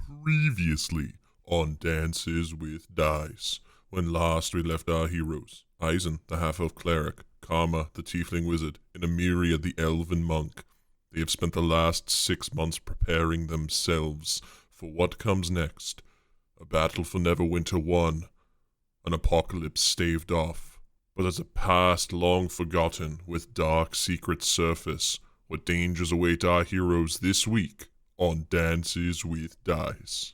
Previously on Dances with Dice, when last we left our heroes, Eisen, the half-elf cleric, Karma, the tiefling wizard, and Emiria, the elven monk. They have spent the last 6 months preparing themselves for what comes next. A battle for Neverwinter won, an apocalypse staved off. But as a past long forgotten with dark secrets surface, what dangers await our heroes this week on Dances with Dice.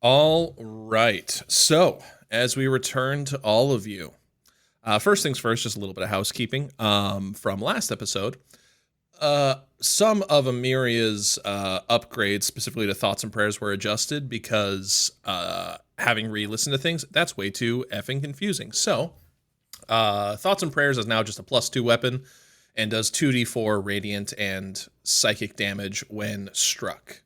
All right. So, as we return to all of you, first things first, just a little bit of housekeeping from last episode. Some of Amiria's upgrades, specifically to thoughts and prayers, were adjusted because having re-listened to things, that's way too effing confusing. So, thoughts and prayers is now just a +2 weapon and does 2d4 radiant and psychic damage when struck.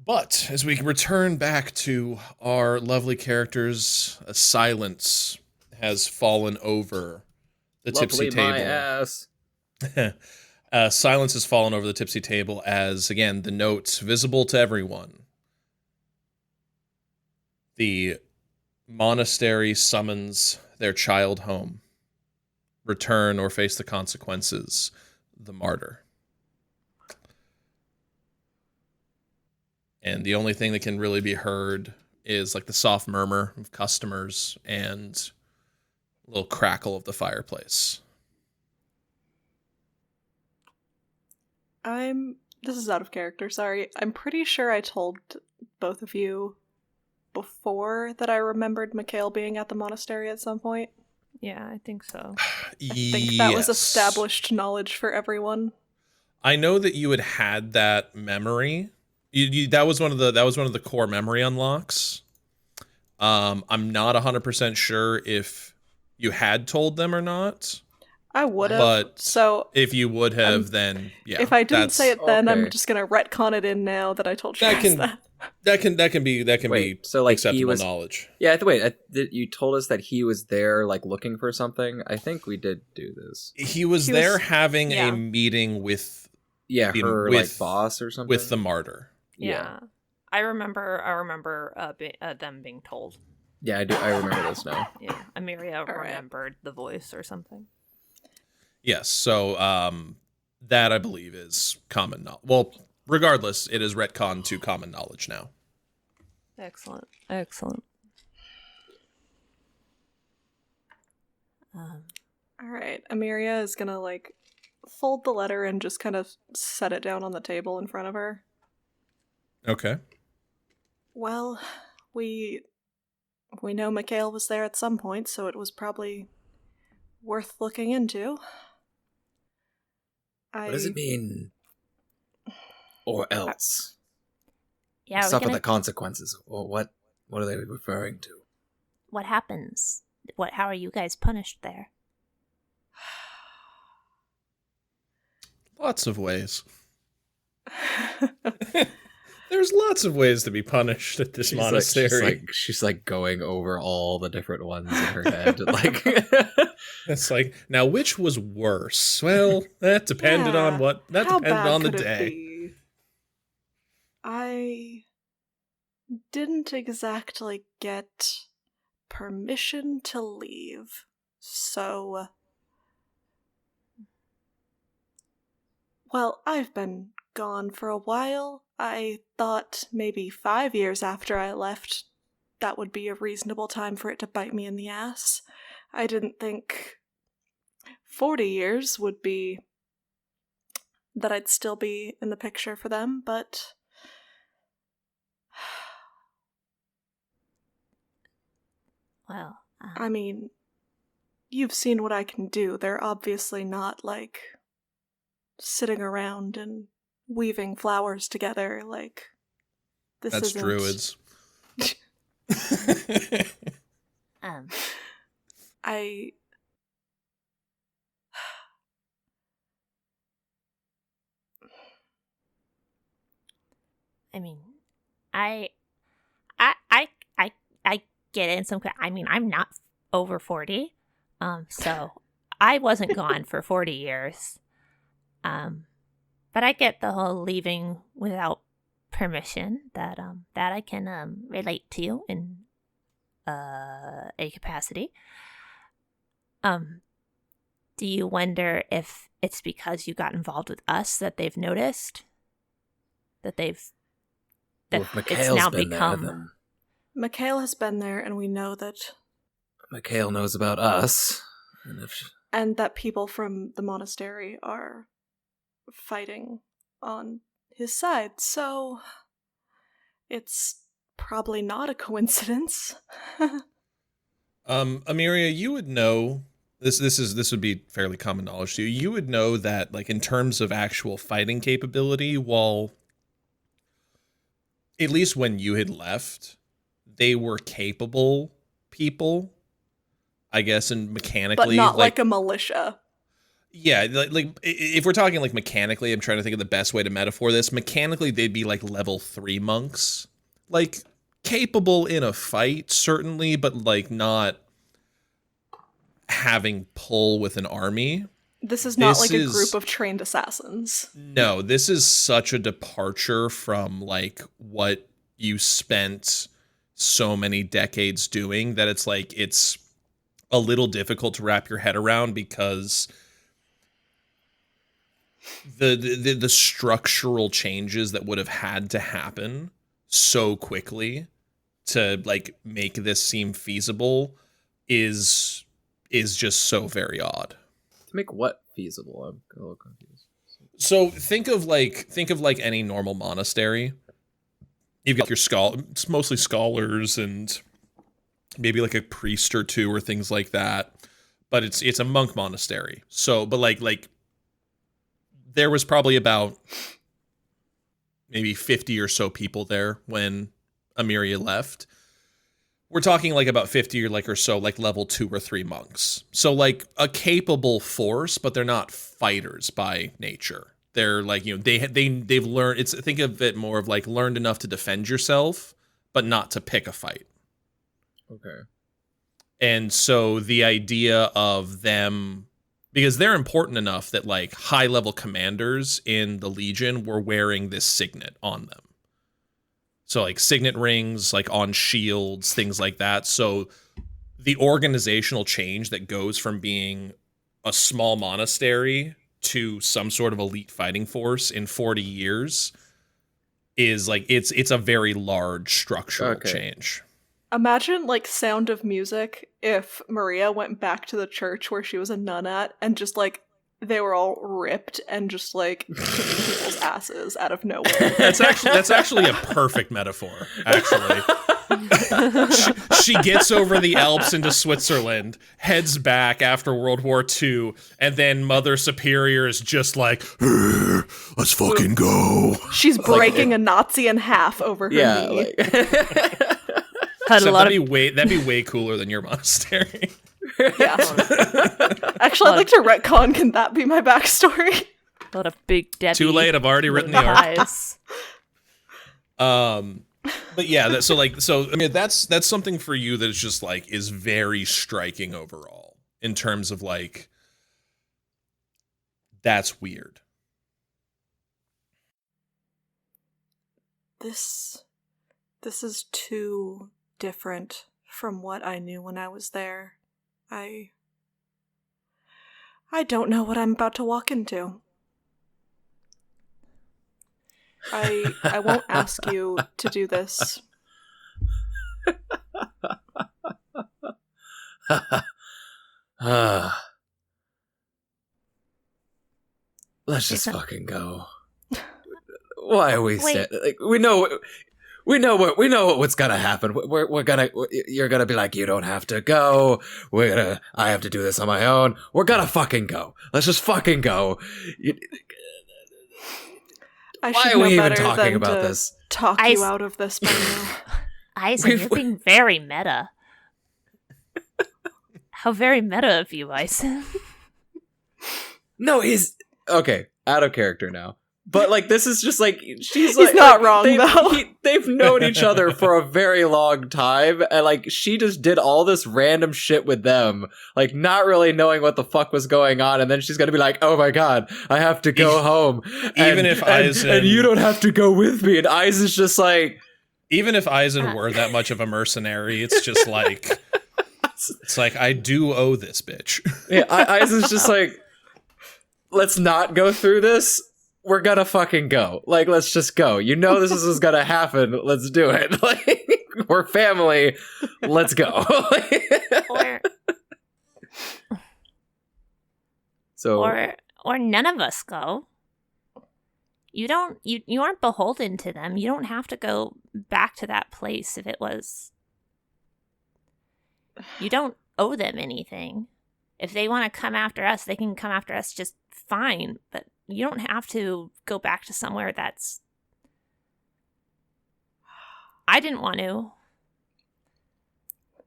But as we return back to our lovely characters, a silence has fallen over the tipsy table. My ass. Silence has fallen over the tipsy table as, again, the notes visible to everyone. The monastery summons their child home. Return or face the consequences. The martyr. And the only thing that can really be heard is like the soft murmur of customers and a little crackle of the fireplace. This is out of character, sorry. I'm pretty sure I told both of you before that I remembered Mikhail being at the monastery at some point. Yeah, I think so. I think that was established knowledge for everyone. I know that you had that memory. That was one of the core memory unlocks. I'm not 100% sure if you had told them or not. I would have. But so if you would have, then yeah. If I didn't say it then, okay. I'm just gonna retcon it in now that I told you guys that. That can be so like acceptable he was, knowledge. Yeah, wait. You told us that he was there, like looking for something. I think we did do this. He was there having a meeting with her with, like boss or something with the martyr. Yeah. I remember them being told. Yeah, I do. I remember this now. Yeah, Emiria remembered the voice or something. Yes, so that I believe is common knowledge. Well, regardless, it is retcon to common knowledge now. Excellent. Alright, Emiria is gonna like fold the letter and just kind of set it down on the table in front of her. Okay. Well, we know Mikhail was there at some point, so it was probably worth looking into. What does it mean? Or else? Yeah, Suffer the consequences. Or what are they referring to? What happens? How are you guys punished there? Lots of ways. There's lots of ways to be punished at this monastery. She's like going over all the different ones in her head. Like, it's like, now which was worse? Well, that depended on what. That How depended bad on the could it day. be? I didn't exactly get permission to leave, so. Well, I've been gone for a while. I thought maybe 5 years after I left, that would be a reasonable time for it to bite me in the ass. I didn't think 40 years would be that I'd still be in the picture for them, but Well, I mean, you've seen what I can do. They're obviously not, sitting around and weaving flowers together, this That's isn't... druids. I... I mean, I get it in some. I mean, I'm not over 40, so I wasn't gone for 40 years. But I get the whole leaving without permission. That I can relate to you in a capacity. Do you wonder if it's because you got involved with us that they've noticed? That Well, if it's Mikhail's now been become. there, then Mikhail has been there, and we know that... Mikhail knows about us. And that people from the monastery are fighting on his side, so... It's probably not a coincidence. Amiria, you would know this would be fairly common knowledge to you. You would know that, in terms of actual fighting capability, while at least when you had left, they were capable people, I guess, and mechanically, but not like a militia. Yeah, if we're talking mechanically, I'm trying to think of the best way to metaphor this. Mechanically, they'd be level 3 monks, capable in a fight, certainly, but not having pull with an army. This is not a group of trained assassins. No, this is such a departure from what you spent so many decades doing that it's a little difficult to wrap your head around, because the structural changes that would have had to happen so quickly to make this seem feasible is just so very odd. To make what feasible? I'm a little confused. So think of any normal monastery. You've got your it's mostly scholars and maybe a priest or two or things like that. But it's a monk monastery. So, but there was probably about maybe 50 or so people there when Amiria left. We're talking about 50 or so level 2 or 3 monks. So a capable force, but they're not fighters by nature. They're they've learned, think of it more of learned enough to defend yourself, but not to pick a fight. Okay. And so the idea of them, because they're important enough that high level commanders in the Legion were wearing this signet on them. So signet rings, on shields, things like that. So the organizational change that goes from being a small monastery to some sort of elite fighting force in 40 years is it's a very large structural change. Imagine Sound of Music if Maria went back to the church where she was a nun at and just they were all ripped and just kicking people's asses out of nowhere. That's actually a perfect metaphor. Actually, she gets over the Alps into Switzerland, heads back after World War II, and then Mother Superior is just let's fucking go. She's breaking a Nazi in half over her knee. That'd be way cooler than your monastery. Yeah. Actually, I'd like to retcon. Can that be my backstory? A lot of big Debbie. Too late. I've already written the arc. Pies. But yeah. So I mean, that's something for you that is just is very striking overall in terms of that's weird. This is too different from what I knew when I was there. I don't know what I'm about to walk into. I won't ask you to do this. Let's just fucking go. Why are we we We know what's gonna happen. You're gonna be like, you don't have to go. I have to do this on my own. We're gonna fucking go. Let's just fucking go. I Why should are know we even better talking than about to this? talk you out of this by now. Eisen, you're being very meta. How very meta of you, Eisen. No, he's okay. Out of character now. But like, this is just like she's He's not wrong, though. They've known each other for a very long time, and like she just did all this random shit with them, like not really knowing what the fuck was going on, and then she's gonna be like, "Oh my god, I have to go home." And you don't have to go with me, and Eisen's just like, even if Eisen were that much of a mercenary, it's just like it's like I do owe this bitch. yeah, Eisen's just like, let's not go through this. We're gonna fucking go. Like, let's just go. You know this is gonna happen. Let's do it. Like, we're family. Let's go. or none of us go. You aren't beholden to them. You don't have to go back to that place if it was. You don't owe them anything. If they want to come after us, they can come after us just fine, but you don't have to go back to somewhere that's... I didn't want to.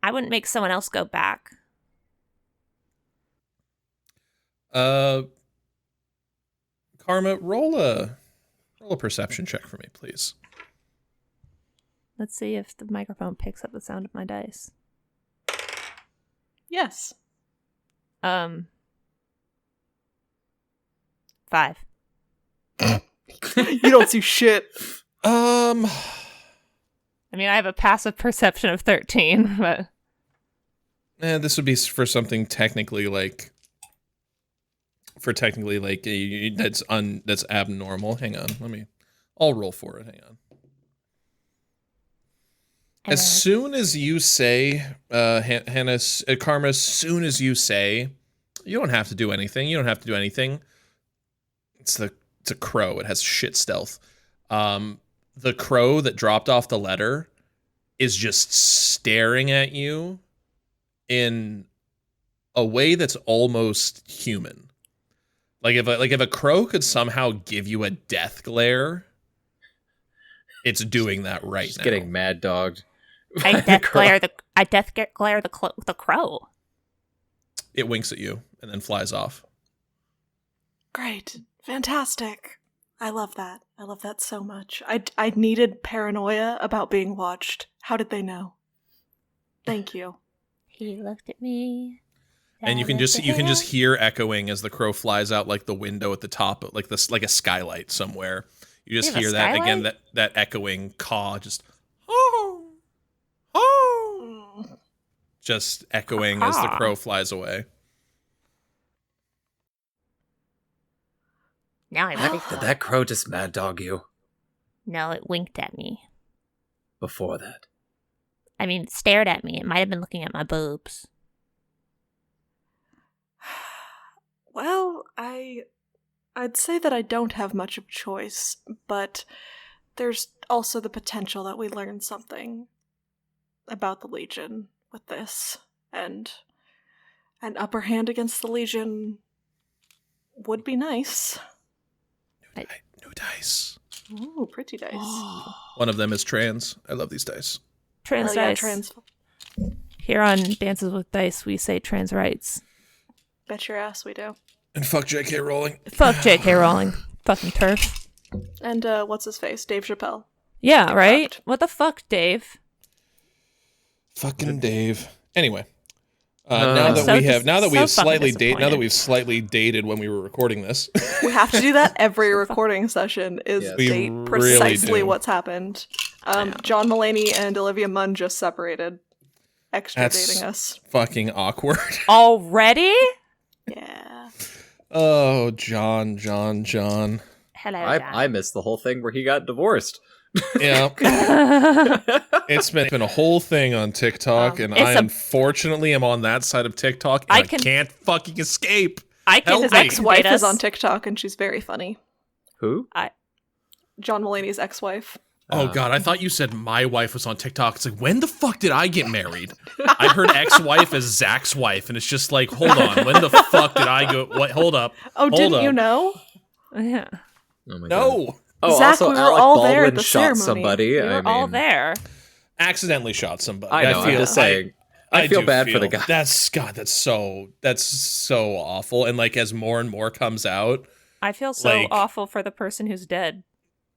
I wouldn't make someone else go back. Karma, roll a perception check for me, please. Let's see if the microphone picks up the sound of my dice. Yes. 5. You don't see shit. I mean, I have a passive perception of 13, but... This would be for something technically like... that's abnormal. Hang on, I'll roll for it. Hang on. As soon as you say, Karma, as soon as you say, you don't have to do anything. It's a crow. It has shit stealth. The crow that dropped off the letter is just staring at you in a way that's almost human. Like if a crow could somehow give you a death glare, it's doing that right now. Just getting mad dogged. I death glare the crow. It winks at you and then flies off. Great. Fantastic. I love that. I love that so much. I needed paranoia about being watched. How did they know? Thank you. He looked at me. And you can just hear echoing as the crow flies out like the window at the top, like a skylight somewhere. You just hear that again, that echoing caw, just just echoing as the crow flies away. Now I'm ready for Did that crow just mad dog you? No, it winked at me. Before that? I mean, it stared at me. It might have been looking at my boobs. Well, I'd say that I don't have much of a choice, but there's also the potential that we learn something about the Legion with this, and an upper hand against the Legion would be nice. New dice. Ooh, pretty dice. One of them is trans. I love these dice. Trans Yeah, dice. trans. Here on Dances with Dice, we say trans rights. Bet your ass we do. And fuck J.K. Rowling. Fuck J.K. Rowling. Fucking turf. And what's his face? Dave Chappelle. Yeah, right? fucked. What the fuck, Dave? Fucking Dave. Anyway, I'm now that we've slightly dated when we were recording this, We have to do that every recording session. Is Yes. We date really precisely do. what's happened. John Mulaney and Olivia Munn just separated, extraditing us. fucking awkward. Already? Yeah. Oh, John. Hello, John. I missed the whole thing where he got divorced. Yeah, it's been a whole thing on TikTok, and I unfortunately am on that side of TikTok, and I can't fucking escape. I can His Help me. ex-wife date is us. on TikTok, and she's very funny. Who? John Mulaney's ex-wife. Oh God, I thought you said my wife was on TikTok. It's like, when the fuck did I get married? I heard ex-wife as Zach's wife, and it's just like, hold on, when the fuck did I go? What? Hold up. Oh, Hold didn't up. you know? Yeah. Oh my God. No, Oh, Zach, also, we were Alec all there Baldwin at the shot ceremony. somebody. We were all there. accidentally shot somebody. I know. I'm just saying. I feel do bad for the guy. That's so awful. And like as more and more comes out, I feel so Like- awful for the person who's dead.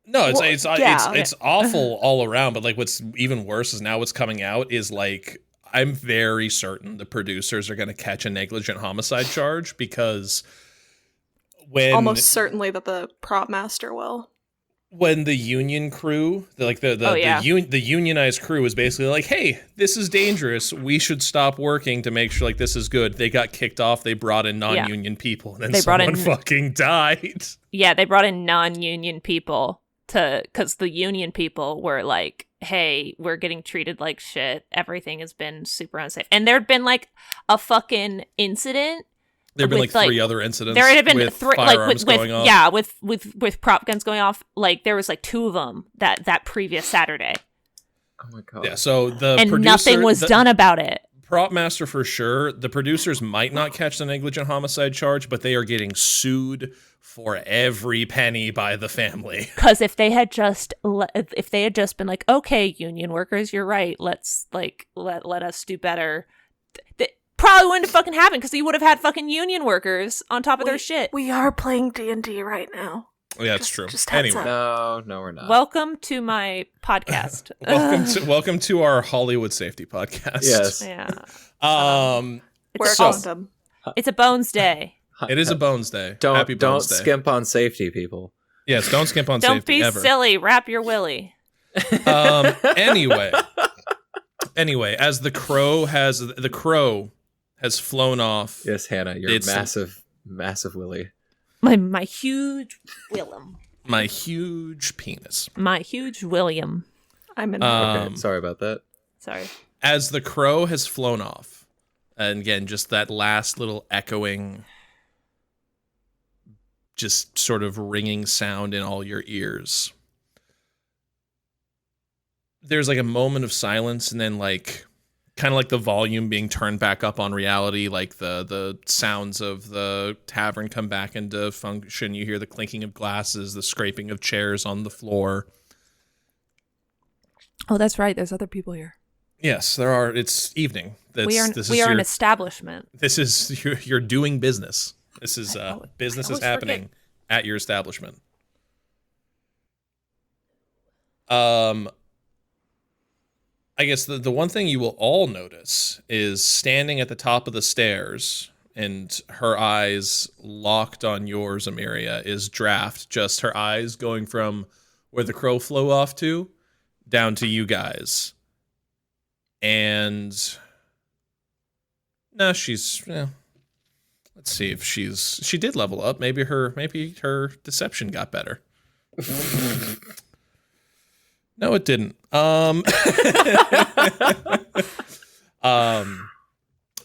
no, Well, yeah. it's awful all around. But like what's even worse is now what's coming out is like I'm very certain the producers are going to catch a negligent homicide charge because when Almost certainly that the prop master will. when the union crew, Oh, yeah. the unionized crew was basically like, "Hey, this is dangerous. We should stop working to make sure like this is good." They got kicked off. They brought in non-union people, and then They brought someone in- fucking died. Yeah, they brought in non-union people because the union people were like, hey, we're getting treated like shit. Everything has been super unsafe. And there'd been like a fucking incident. There have been With, like three like, other incidents. There had been with three, firearms with going off. yeah, with prop guns going off. Like there was like two of them that previous Saturday, Oh my God. Yeah. So the and producer, nothing was done about it. Prop master for sure. The producers might not catch the negligent homicide charge, but they are getting sued for every penny by the family. Because if they had just been like, okay, union workers, you're right. Let's like let us do better. Probably wouldn't have fucking happened because you would have had fucking union workers on top of their shit. We are playing D&D right now. Yeah, that's Just- true. just heads Anyway, No, we're not. Welcome to my podcast. welcome to our Hollywood safety podcast. Yes. Yeah, Wear a So- condom. it's a Bones Day. It is a Bones Day. Don't Happy Bones Day. skimp on safety, people. Yes, don't skimp on Don't safety be ever. silly. Wrap your willy. Anyway, as the crow has flown off. Yes, Hannah, you're It's- massive Willie. My huge Willem. My huge penis. My huge William. I'm in. Okay, sorry about that. Sorry. As the crow has flown off, and again, just that last little echoing, just sort of ringing sound in all your ears. There's like a moment of silence, and then like kind of like the volume being turned back up on reality, like the sounds of the tavern come back into function. You hear the clinking of glasses, the scraping of chairs on the floor. Oh, that's right. There's other people here. Yes, there are. It's evening. We are an establishment. This is you're doing business. This is business I is always happening at your establishment. I guess the one thing you will all notice is standing at the top of the stairs and her eyes locked on yours, Amiria, is Draft. Just her eyes going from where the crow flew off to down to you guys. And no, she's let's see if she did level up. Maybe her deception got better. No, it didn't.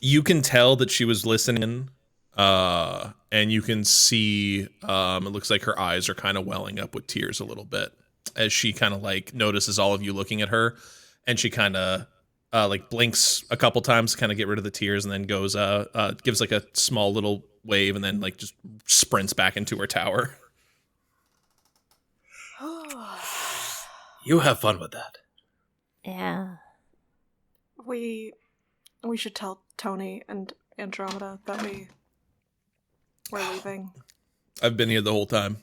You can tell that she was listening, and you can see it looks like her eyes are kind of welling up with tears a little bit as she kind of like notices all of you looking at her, and she kind of like blinks a couple times to kind of get rid of the tears, and then goes gives like a small little wave, and then like just sprints back into her tower. You have fun with that. Yeah. We should tell Tony and Andromeda that we're leaving. I've been here the whole time.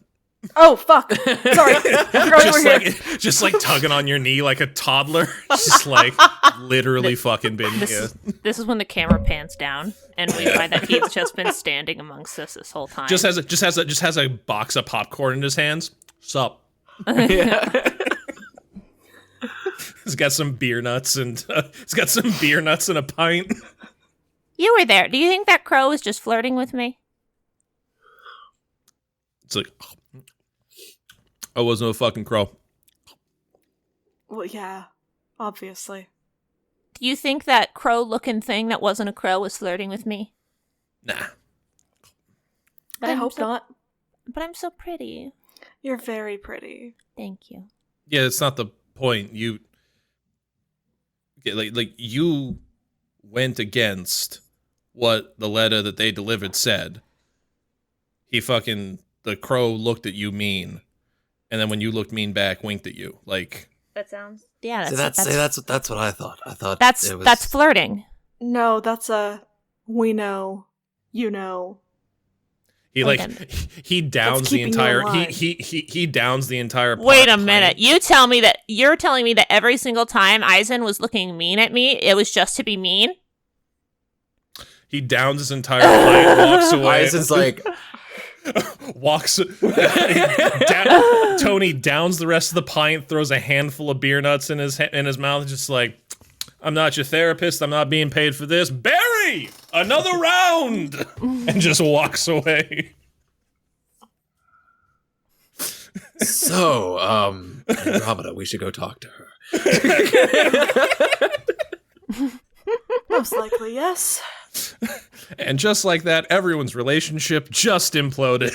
Oh fuck! Sorry, I forgot we're here. Just like tugging on your knee like a toddler. Just like literally fucking been here. This is when the camera pans down, and we find that he's just been standing amongst us this whole time. Just has a box of popcorn in his hands. Sup? He's got some beer nuts and a pint. You were there. Do you think that crow was just flirting with me? It's like I wasn't a fucking crow. Well, yeah, obviously. Do you think that crow-looking thing that wasn't a crow was flirting with me? Nah. But I I'm hope so- not. But I'm so pretty. You're very pretty. Thank you. Yeah, it's not the point. You like you went against what the letter that they delivered said. The crow looked at you mean, and then when you looked mean back, winked at you. Like That sounds. Yeah, That's what I thought. I thought that's flirting. No, that's a we know, you know. he Okay. he downs the keeping you entire alive. he downs the entire. Wait a pint. minute. You're telling me that every single time Eisen was looking mean at me, it was just to be mean? He downs his entire pint, walks away. Eisen's like, Tony downs the rest of the pint, throws a handful of beer nuts in his mouth, just like, I'm not your therapist, I'm not being paid for this. Barry, another round, and just walks away. so, Andromeda, we should go talk to her. Most likely, yes. And just like that, everyone's relationship just imploded.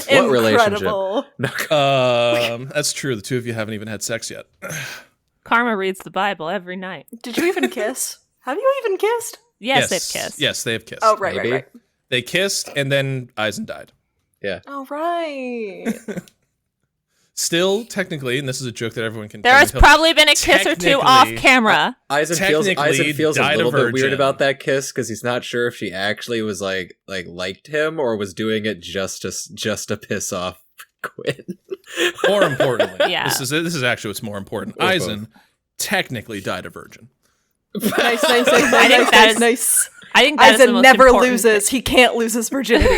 What relationship? Incredible. That's true. The two of you haven't even had sex yet. Karma reads the Bible every night. Did you even kiss? Have you even kissed? Yes, they've kissed. Yes, they have kissed. Oh, right, Maybe. right. They kissed, and then Eisen died. Oh, right. Still, technically, and this is a joke that everyone can There has tell, probably been a kiss or two off technically- camera. Eisen feels a died a little bit weird virgin. about that kiss because he's not sure if she actually was like liked him or was doing it just to piss off Quinn. More importantly, Yeah. this is actually what's more important. Or both. Eisen technically died a virgin. Nice, nice, nice, I think nice, that nice, is- nice. I think that is the Eisen most never important loses. He can't lose his virginity.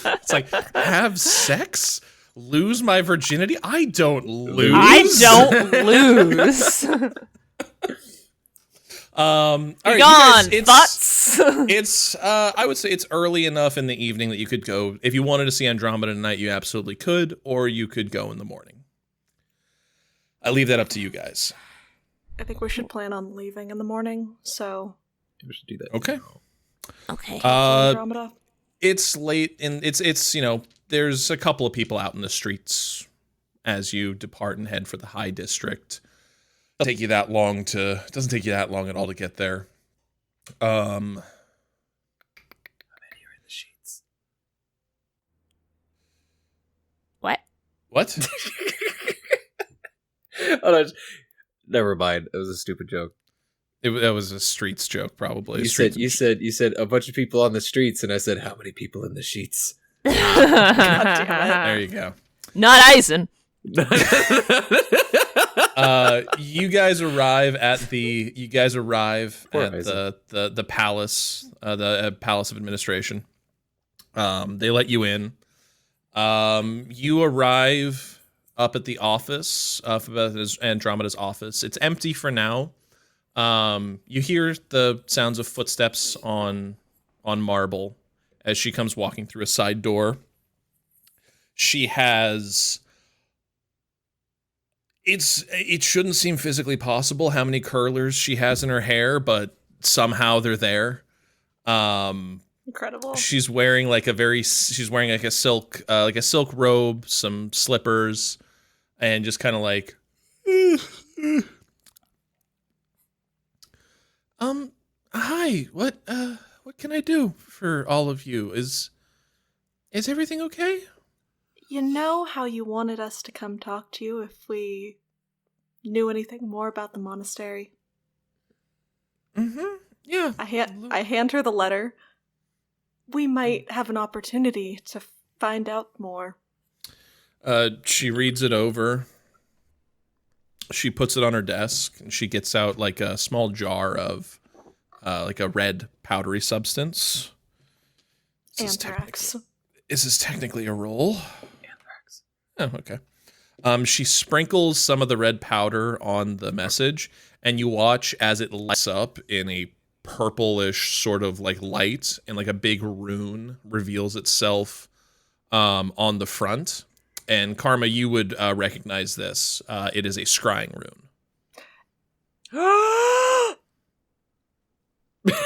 It's like, have sex? Lose my virginity? I don't lose. I don't lose. All right, you Gone, guys, butts. it's I would say it's early enough in the evening that you could go. If you wanted to see Andromeda tonight, you absolutely could, or you could go in the morning. I leave that up to you guys. I think we should plan on leaving in the morning, so We should do that. Okay. Okay. Andromeda. It's late and it's there's a couple of people out in the streets as you depart and head for the high district. Doesn't take you that long at all to get there. How many are in the sheets? What? What? Oh, no, never mind. It was a stupid joke. That was a streets joke, probably. You said a bunch of people on the streets, and I said how many people in the sheets? There you go. Not Eisen. You guys arrive at the Poor the palace, the palace of administration. They let you in. You arrive up at the office of Andromeda's office. It's empty for now. You hear the sounds of footsteps on marble as she comes walking through a side door. She has. It shouldn't seem physically possible how many curlers she has in her hair, but somehow they're there. Incredible. She's wearing like a silk robe, some slippers, and just kind of like. Hi. What can I do for all of you? Is everything okay? You know how you wanted us to come talk to you if we knew anything more about the monastery? Mm-hmm. Yeah. I hand her the letter. We might have an opportunity to find out more. She reads it over. She puts it on her desk, and she gets out like a small jar of like a red powdery substance. Anthrax. This is technically a roll. Anthrax. Oh, okay. She sprinkles some of the red powder on the message, and you watch as it lights up in a purplish sort of like light, and like a big rune reveals itself on the front. And Karma, you would recognize this. It is a scrying rune.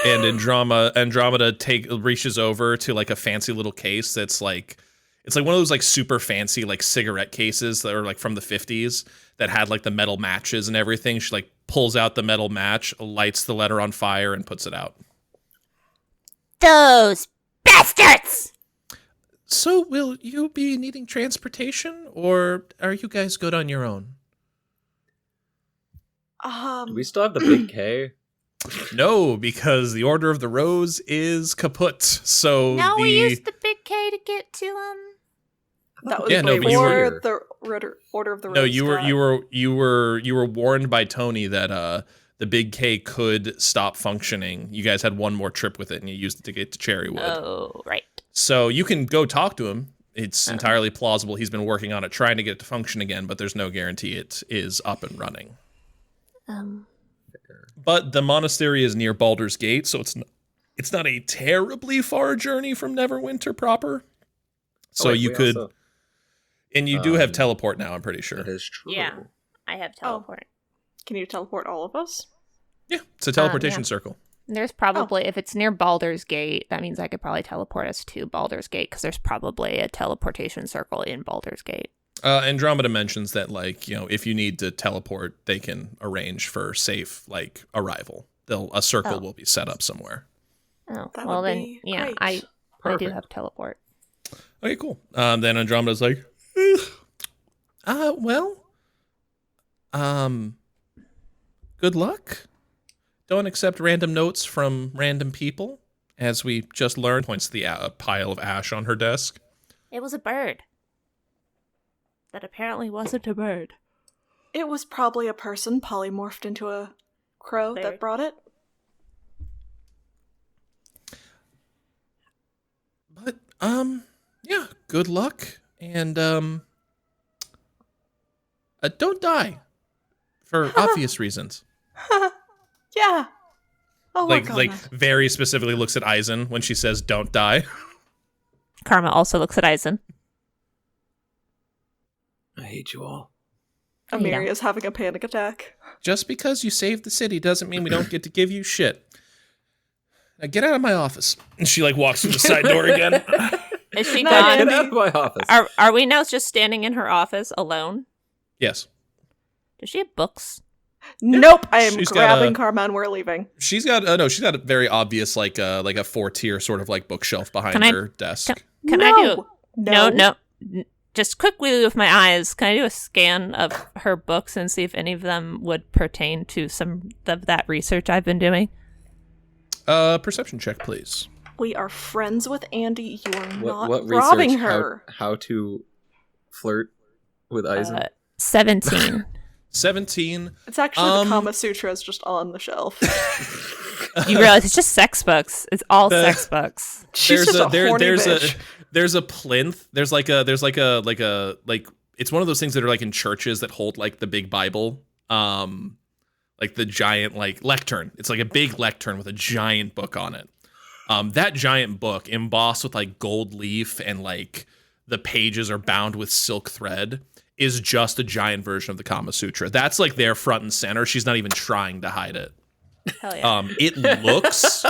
And Andromeda reaches over to like a fancy little case that's like, It's like one of those like super fancy like cigarette cases that are like from the 50s that had like the metal matches and everything. She like pulls out the metal match, lights the letter on fire, and puts it out. Those bastards! So will you be needing transportation, or are you guys good on your own? Do we still have the big K? No, because the Order of the Rose is kaput. So No, we used the big K to get to him. That was Yeah, no, but you before the Order of the Rose. No, you were warned by Tony that the big K could stop functioning. You guys had one more trip with it, and you used it to get to Cherrywood. Oh, right. So you can go talk to him. It's entirely plausible he's been working on it, trying to get it to function again, but there's no guarantee it is up and running. But the monastery is near Baldur's Gate, so it's not a terribly far journey from Neverwinter proper. So you could, and you do have teleport now, I'm pretty sure. That is true. Yeah, I have teleport. Can you teleport all of us? Yeah, it's a teleportation yeah. circle. There's probably, if it's near Baldur's Gate, that means I could probably teleport us to Baldur's Gate, because there's probably a teleportation circle in Baldur's Gate. Andromeda mentions that, like, you know, if you need to teleport, they can arrange for safe, like, arrival. A circle will be set up somewhere. Oh, That well would then, be yeah, great. I do Perfect. have teleport. Okay, cool. Then Andromeda's like, good luck. Don't accept random notes from random people, as we just learned. Points to the pile of ash on her desk. It was a bird. That apparently wasn't a bird. It was probably a person polymorphed into a crow Bird. that brought it. But, yeah, good luck. And, don't die. For obvious reasons. Yeah. I'll Like, work on like that. very specifically looks at Eisen when she says, don't die. Karma also looks at Eisen. I hate you all. Amiri Yeah. is having a panic attack. Just because you saved the city doesn't mean we don't get to give you shit. Now get out of my office. And she, like, walks through the side door again. Is she No, gone? Get out of my office. Are we now just standing in her office alone? Yes. Does she have books? Nope, I am She's got grabbing a- Karma and we're leaving. She's got, she's got a very obvious, like a 4-tier sort of, like, bookshelf behind Can I- her desk. Can I do? No. No. Just quickly with my eyes, can I do a scan of her books and see if any of them would pertain to some of that research I've been doing? Perception check, please. We are friends with Andy. You are not What robbing research? her. How to flirt with Eisen? 17. 17. It's actually Um, the Kama Sutras just on the shelf. You realize it's just sex books. It's all The- sex books. She's just a horny bitch. There's a plinth. There's like it's one of those things that are like in churches that hold like the big Bible, like the giant like lectern. It's like a big lectern with a giant book on it. That giant book embossed with like gold leaf and like the pages are bound with silk thread is just a giant version of the Kama Sutra. That's like their front and center. She's not even trying to hide it. Hell yeah. It looks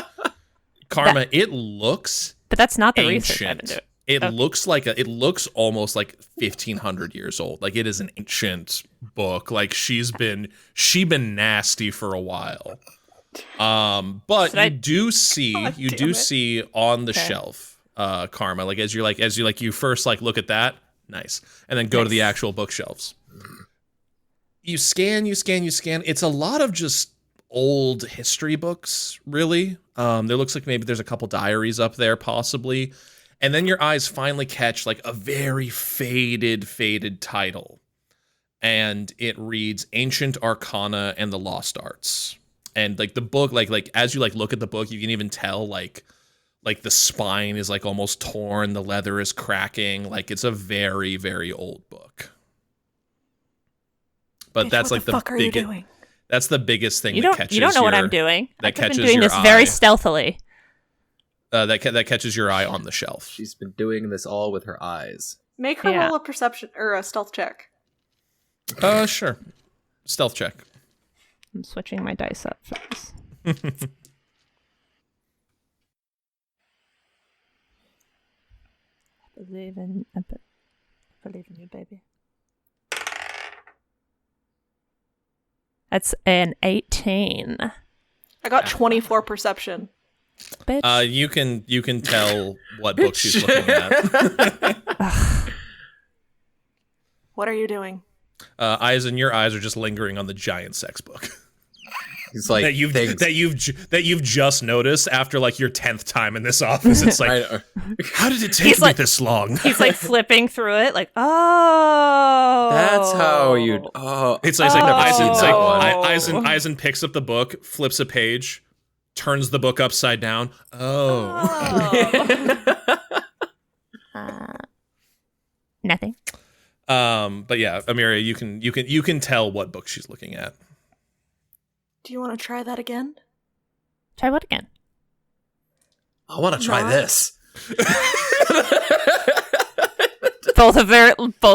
Karma. It looks But that's not the research I've been ancient. doing. It Okay. looks almost like 1500 years old. Like it is an ancient book. Like she's been nasty for a while. But Should I- you do see God damn it. see on the Okay. shelf, Karma. Like as you first like look at that, nice, and then go to the Nice. actual bookshelves. You scan. It's a lot of just old history books, really. There looks like maybe there's a couple diaries up there, possibly. And then your eyes finally catch like a very faded title. And it reads Ancient Arcana and the Lost Arts. And like the book, like as you like look at the book, you can even tell like the spine is like almost torn, the leather is cracking. Like it's a very, very old book. But Bitch, that's what like the fuck are you doing? that's the biggest thing You that don't. catches You don't know what your- I'm doing. that I've been catches doing your this very eye. stealthily. That catches your eye on the shelf. She's been doing this all with her eyes. Make her Yeah. roll a perception or a stealth check. Sure. Stealth check. I'm switching my dice up for this. believe in you, baby. That's an 18. I got 24 perception. Bitch. You can tell what book she's looking at. What are you doing? Eisen, your eyes are just lingering on the giant sex book. He's like that you've just noticed after like your 10th time in this office. It's like, how did it take me this long? He's like flipping through it, like, oh, that's how you. Oh, Eisen picks up the book, flips a page, turns the book upside down. Nothing. But yeah, Amiria, you can tell what book she's looking at. Do you want to try that again? Try what again? I want to try this. both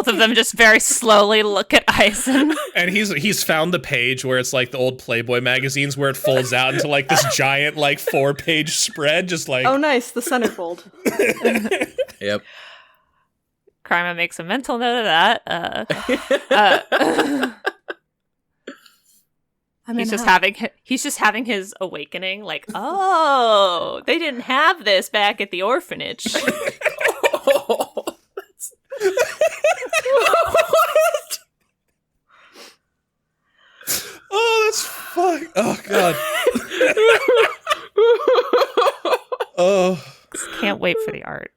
of them just very slowly look at Eisen. And he's found the page where it's like the old Playboy magazines where it folds out into like this giant like 4-page spread, just like Oh, nice, the centerfold. Yep. Karma makes a mental note of that. He's just having his awakening, like, oh, they didn't have this back at the orphanage. Oh, that's fuck. Oh god. Oh, can't wait for the art.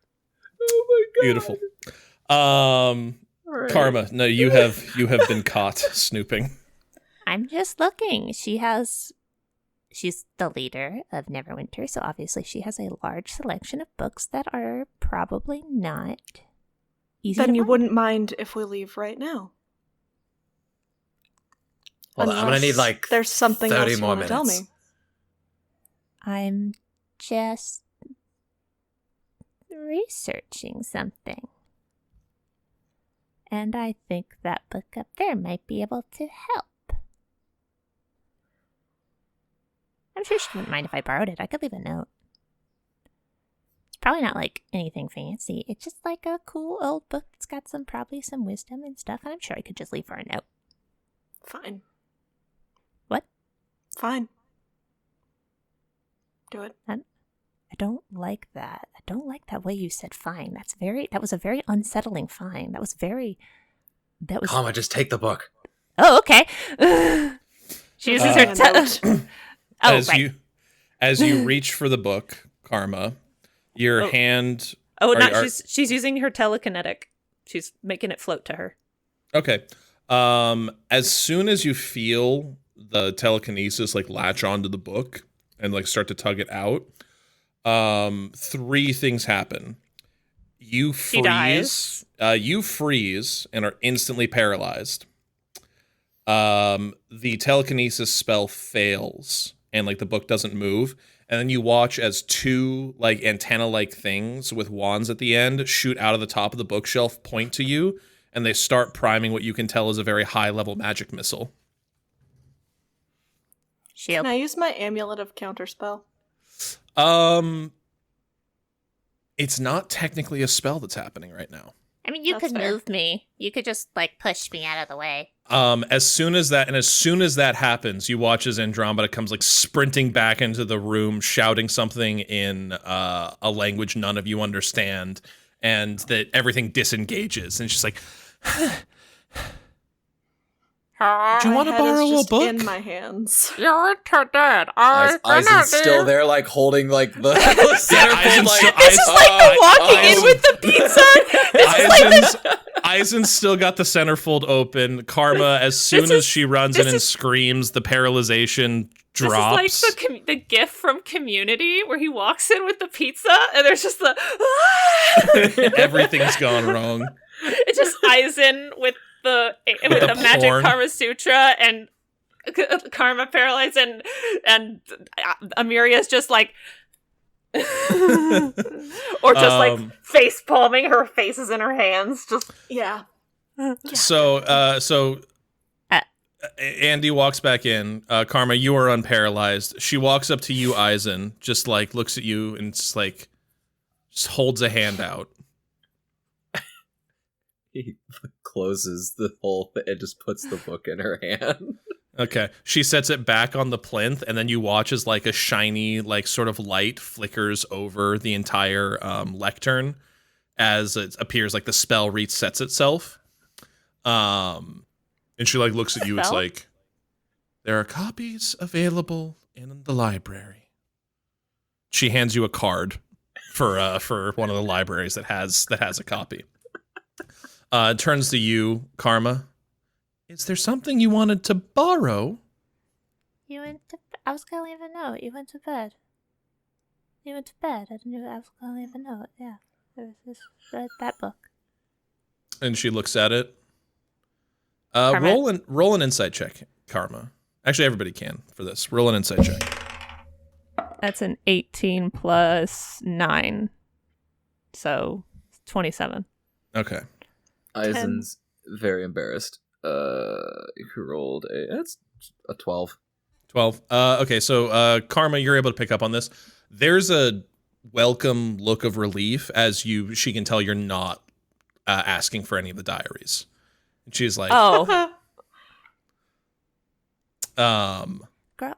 Oh my god. Beautiful. Right. Karma, no, you have been caught snooping. I'm just looking. She's the leader of Neverwinter, so obviously she has a large selection of books that are probably not easy Then to you find. wouldn't mind if we leave right now. Hold on, I'm gonna need like there's something 30 else you more want to tell minutes. me. I'm just researching something. And I think that book up there might be able to help. I'm sure she wouldn't mind if I borrowed it. I could leave a note. It's probably not like anything fancy. It's just like a cool old book that's got probably some wisdom and stuff, and I'm sure I could just leave her a note. Fine. What? Fine. Do it. I don't like that. I don't like that way you said fine. That was a very unsettling fine. That was Karma, just take the book. Oh, okay. She uses her as you reach for the book, Karma, your hand. Oh, she's using her telekinetic. She's making it float to her. Okay. As soon as you feel the telekinesis like latch onto the book and like start to tug it out, 3 things happen. You freeze. She dies. You freeze and are instantly paralyzed. The telekinesis spell fails and like the book doesn't move. And then you watch as 2 like antenna-like things with wands at the end shoot out of the top of the bookshelf, point to you, and they start priming what you can tell is a very high-level magic missile. Can I use my amulet of counterspell? It's not technically a spell that's happening right now. I mean, you That's could fair. move me. You could just, like, push me out of the way. As soon as that happens, you watch as Andromeda comes like sprinting back into the room, shouting something in a language none of you understand, and that everything disengages, and she's like, "Do you want to My head borrow is a just book?" in my hands. You're dead. Eisen's still there, like holding like the centerfold. Eisen's Like, still- This is like the walking in with the pizza. This is like Eisen's still got the centerfold open. Karma, as soon as she runs in and screams, the paralyzation drops. This is like the gif from Community where he walks in with the pizza and there's just the Everything's gone wrong. It's just Eisen with the magic porn. Karma Sutra and Karma paralyzed and Amiria's just like or just like face palming, her face is in her hands, just Yeah. So Andy walks back in. Karma, you are unparalyzed. She walks up to you, Eisen, just like looks at you and just like just holds a hand out. He closes the whole thing and just puts the book in her hand. Okay. She sets it back on the plinth, and then you watch as like a shiny, like sort of light flickers over the entire lectern as it appears like the spell resets itself. And she like looks at you. It's Spell? like, there are copies available in the library. She hands you a card for one of the libraries that has a copy. Turns to you, Karma. Is there something you wanted to borrow? You went to. I was gonna leave a note. You went to bed. You went to bed. I didn't. I was gonna leave a note. Yeah, there was that book. And she looks at it. Karma. Roll an insight check, Karma. Actually, everybody can for this. Roll an insight check. That's an 18 plus 9. So 27. Okay. Eisen's very embarrassed. Who rolled that's a 12. 12. Okay, so Karma, you're able to pick up on this. There's a welcome look of relief as she can tell you're not asking for any of the diaries. And she's like, Oh. Girl.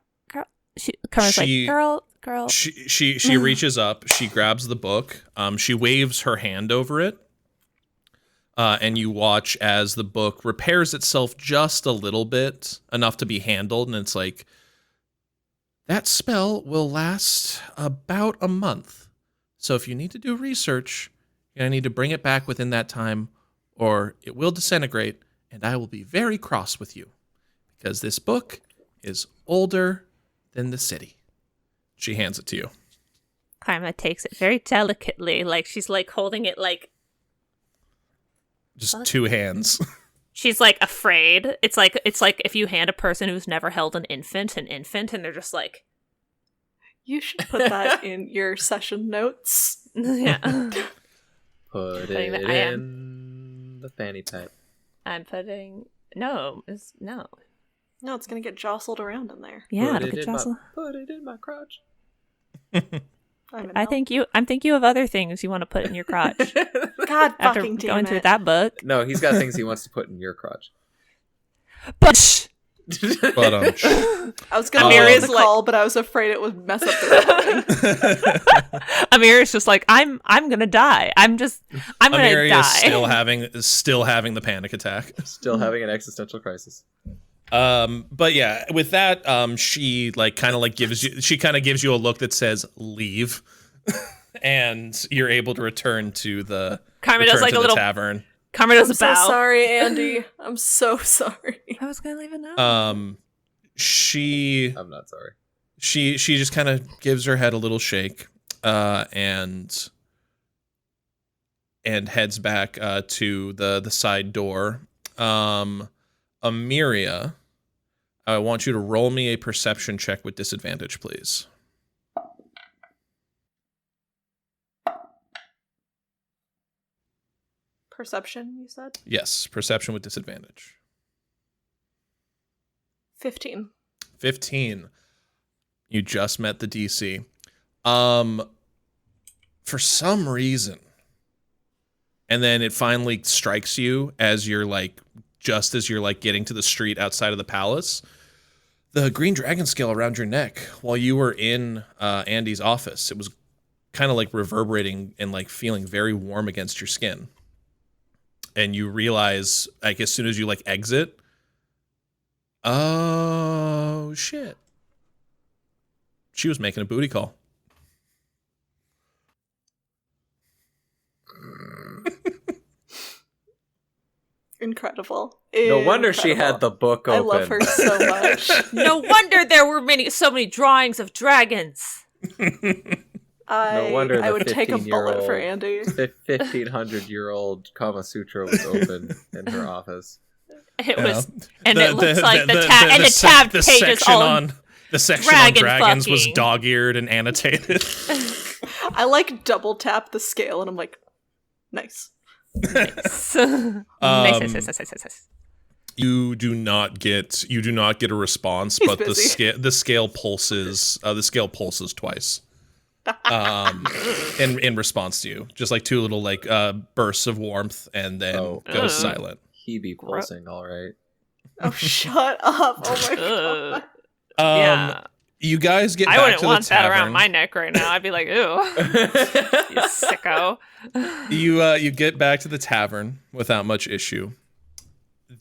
Karma's She- like, girl. She reaches up, she grabs the book, she waves her hand over it, and you watch as the book repairs itself just a little bit, enough to be handled, and it's like, that spell will last about a month. So if you need to do research, you're going to need to bring it back within that time, or it will disintegrate, and I will be very cross with you, because this book is older than the city. She hands it to you. Karma takes it very delicately, like she's like holding it like Just What? two hands. she's like afraid. It's like if you hand a person who's never held an infant, and they're just like, You should put that in your session notes. yeah. Put Putting it the- I am. in the fanny pack. I'm putting no. No, it's gonna get jostled around in there. Yeah, Put it'll it get in jostled. put it in my crotch. I'm thinking you have other things you want to put in your crotch God after fucking damn going it. through that book. No, he's got things he wants to put in your crotch. But But I was gonna Amir make is the like- call, but I was afraid it would mess up the recording. Amir is just like, I'm gonna die. I'm gonna Ameria die. is still having the panic attack. Still having an existential crisis. But yeah, with that, she gives you a look that says leave, and you're able to return to the Karma does like a little. tavern. Karma does I'm a so bow. sorry, Andy. I'm so sorry. I was gonna leave a note. She I'm not sorry. she just kind of gives her head a little shake, and heads back to the side door. Amiria, I want you to roll me a perception check with disadvantage, please. Perception, you said? Yes, perception with disadvantage. 15. 15. You just met the DC. For some reason, and then it finally strikes you as you're like getting to the street outside of the palace. The green dragon scale around your neck, while you were in Andy's office, it was kind of like reverberating and like feeling very warm against your skin. And you realize, like, as soon as you like exit, oh shit, she was making a booty call. Incredible. No wonder she Incredible. had the book I open. love her so much. No wonder there were so many drawings of dragons. I wonder I the would take a bullet for 15-year-old Andy. 1,500-year-old Kama Sutra was open in her office. It was, and it looks like the tab pages section all. on the section dragon on dragons was fucking. dog-eared and annotated. I like double tap the scale and I'm like, nice. Nice. Nice. You do not get a response, He's but busy. the scale pulses. The scale pulses twice. in response to you. Just like two little like bursts of warmth, and then goes silent. He be pulsing, all right. Oh, shut up. Oh my god. Yeah. You guys get I back wouldn't to want the that tavern. around my neck right now. I'd be like, ooh, you sicko. You get back to the tavern without much issue.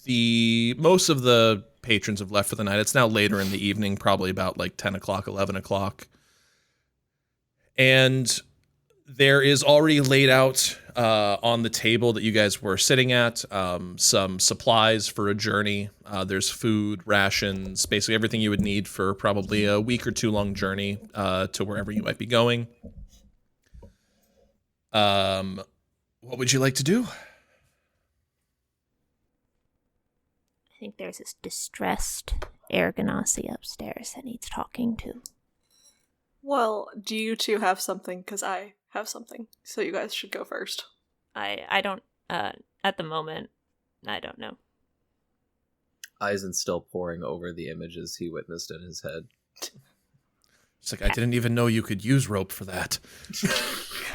Most of the patrons have left for the night. It's now later in the evening, probably about like 10 o'clock, 11 o'clock. And there is already laid out on the table that you guys were sitting at some supplies for a journey. There's food, rations, basically everything you would need for probably a week or two long journey to wherever you might be going. What would you like to do? I think there's this distressed Air Ganassi upstairs that needs talking to. Well, do you two have something? Because I have something. So you guys should go first. I don't, at the moment, I don't know. Eisen's still poring over the images he witnessed in his head. It's like, I didn't even know you could use rope for that.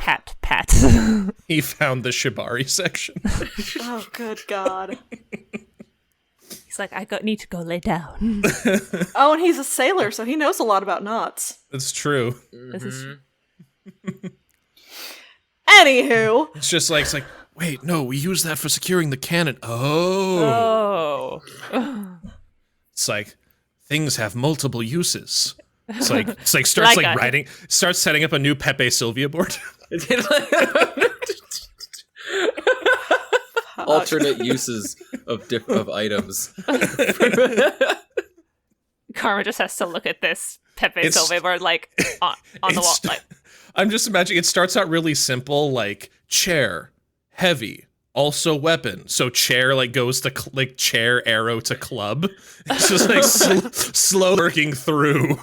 Pat. He found the Shibari section. Oh, good god. He's like, need to go lay down. Oh, and he's a sailor, so he knows a lot about knots. That's true. This is Anywho. It's like, wait, no, we use that for securing the cannon. Oh. It's like, things have multiple uses. It's like starts Like writing, starts setting up a new Pepe Sylvia board. Alternate uses of items. Karma just has to look at this Pepe Silva board like on the wall. Like, I'm just imagining it starts out really simple, like chair, heavy, also weapon. So chair like goes to like chair, arrow to club. It's just like slow working through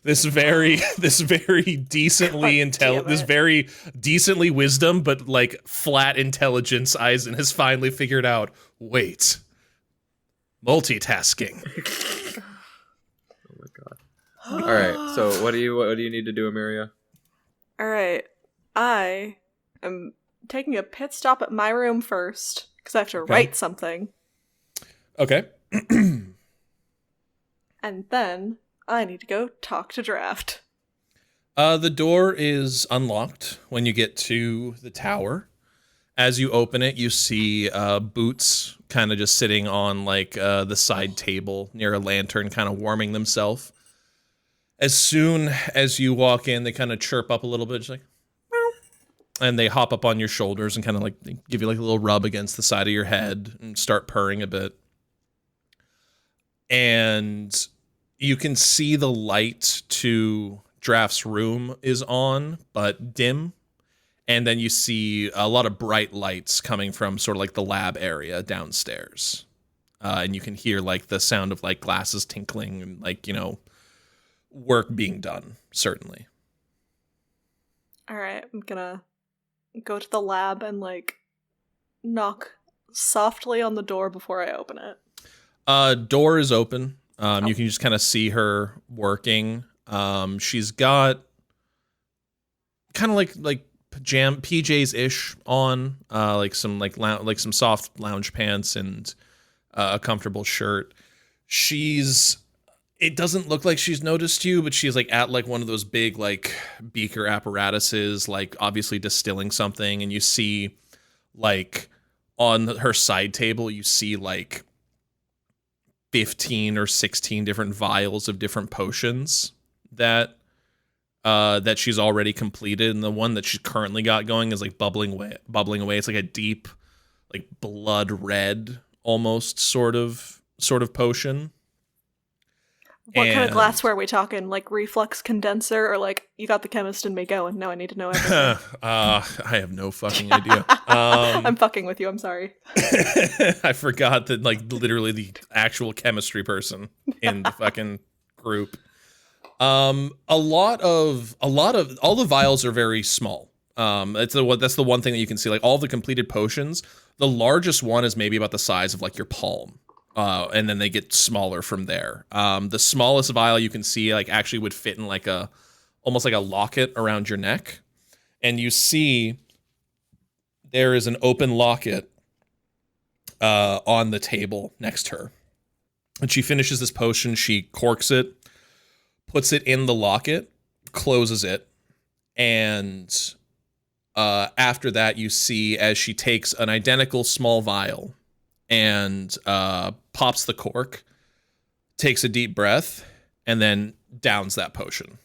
this very decently this very decently wisdom, but like flat intelligence. Eisen has finally figured out. Wait, multitasking. Oh my god! All right, so what do you need to do, Amelia? Alright. I am taking a pit stop at my room first, because I have to write something. Okay. And then I need to go talk to Draft. The door is unlocked when you get to the tower. As you open it, you see Boots kind of just sitting on like the side table near a lantern, kind of warming themselves. As soon as you walk in, they kind of chirp up a little bit, just like, meow, and they hop up on your shoulders and kind of like give you like a little rub against the side of your head and start purring a bit. And you can see the light to Draft's room is on, but dim. And then you see a lot of bright lights coming from sort of like the lab area downstairs. And you can hear like the sound of like glasses tinkling and like, you know, work being done, certainly. Alright, I'm gonna go to the lab and like knock softly on the door before I open it. Door is open. You can just kind of see her working. She's got kind of like PJs ish on, like some like some soft lounge pants and a comfortable shirt. It doesn't look like she's noticed you, but she's like at like one of those big like beaker apparatuses, like obviously distilling something, and you see like on her side table, you see like 15 or 16 different vials of different potions that she's already completed, and the one that she's currently got going is like bubbling away. It's like a deep, like blood red almost sort of potion. What kind of glassware are we talking? Like reflux condenser, or like you got the chemist in me going? No, I need to know everything. I have no fucking idea. I'm fucking with you. I'm sorry. I forgot that like literally the actual chemistry person in the fucking group. All the vials are very small. That's the one thing that you can see. Like all the completed potions, the largest one is maybe about the size of like your palm. And then they get smaller from there. The smallest vial you can see like actually would fit in like a almost like a locket around your neck. And you see there is an open locket on the table next to her. And she finishes this potion, she corks it, puts it in the locket, closes it, and after that you see as she takes an identical small vial and pops the cork, takes a deep breath, and then downs that potion.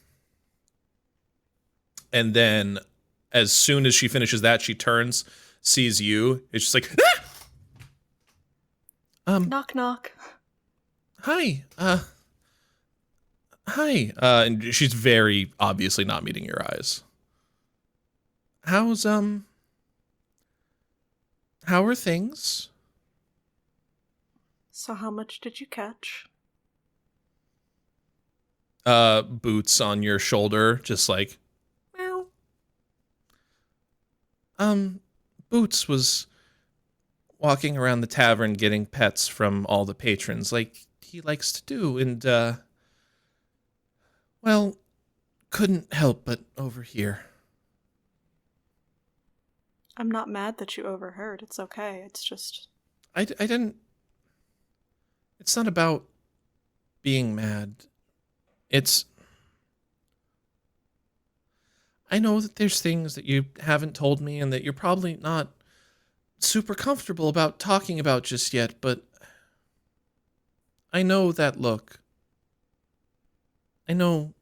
And then as soon as she finishes that, she turns, sees you. It's just like, ah! Knock, knock. Hi. Hi. And she's very obviously not meeting your eyes. How are things? So how much did you catch? Boots on your shoulder, just like, meow. Boots was walking around the tavern getting pets from all the patrons, like he likes to do, and, well, couldn't help but overhear. I'm not mad that you overheard. It's okay. It's just... I didn't... It's not about being mad. It's... I know that there's things that you haven't told me and that you're probably not super comfortable about talking about just yet, but I know that look. I know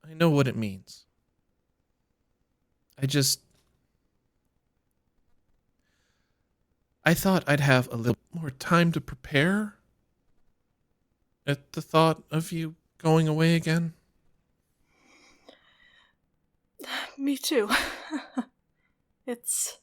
what it means. I thought I'd have a little more time to prepare at the thought of you going away again. Me too. It's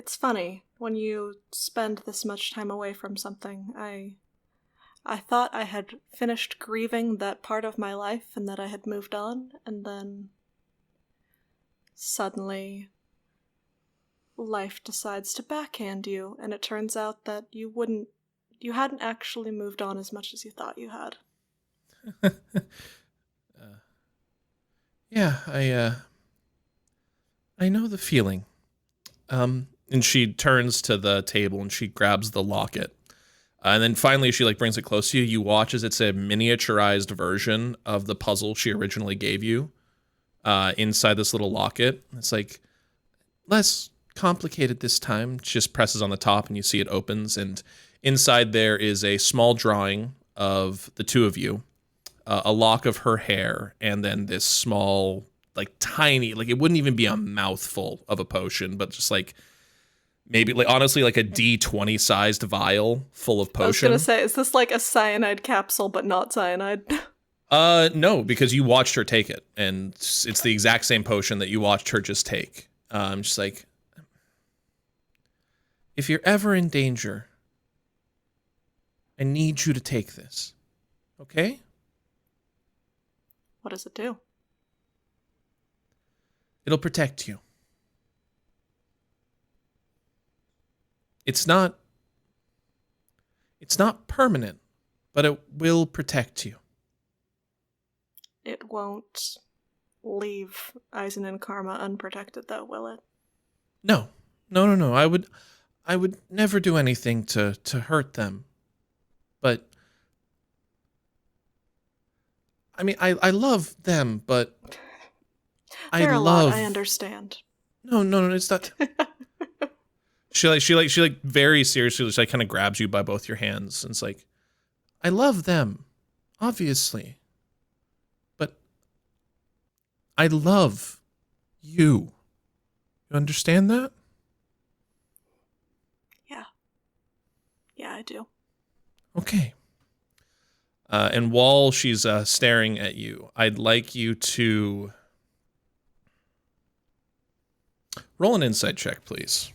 funny when you spend this much time away from something. I thought I had finished grieving that part of my life and that I had moved on, and then suddenly life decides to backhand you, and it turns out that you hadn't actually moved on as much as you thought you had. Yeah, I know the feeling. And she turns to the table and she grabs the locket. And then finally she brings it close to you. You watch as it's a miniaturized version of the puzzle she originally gave you inside this little locket. It's less complicated this time. She just presses on the top and you see it opens. And inside there is a small drawing of the two of you, a lock of her hair, and then this small, tiny, it wouldn't even be a mouthful of a potion, but just maybe honestly a D20 sized vial full of potion. I was gonna say, is this like a cyanide capsule but not cyanide? No, because you watched her take it, and it's the exact same potion that you watched her just take. Just if you're ever in danger, I need you to take this. Okay? What does it do? It'll protect you. It's not permanent, but it will protect you. It won't leave Eisen and Karma unprotected, though, will it? No. I would never do anything to hurt them. But I mean, I love them, but They're a lot, I understand. No, it's not. She very seriously just kind of grabs you by both your hands and it's I love them, obviously, but I love you. You understand that? Yeah, I do. Okay. And while she's staring at you, I'd like you to roll an insight check, please.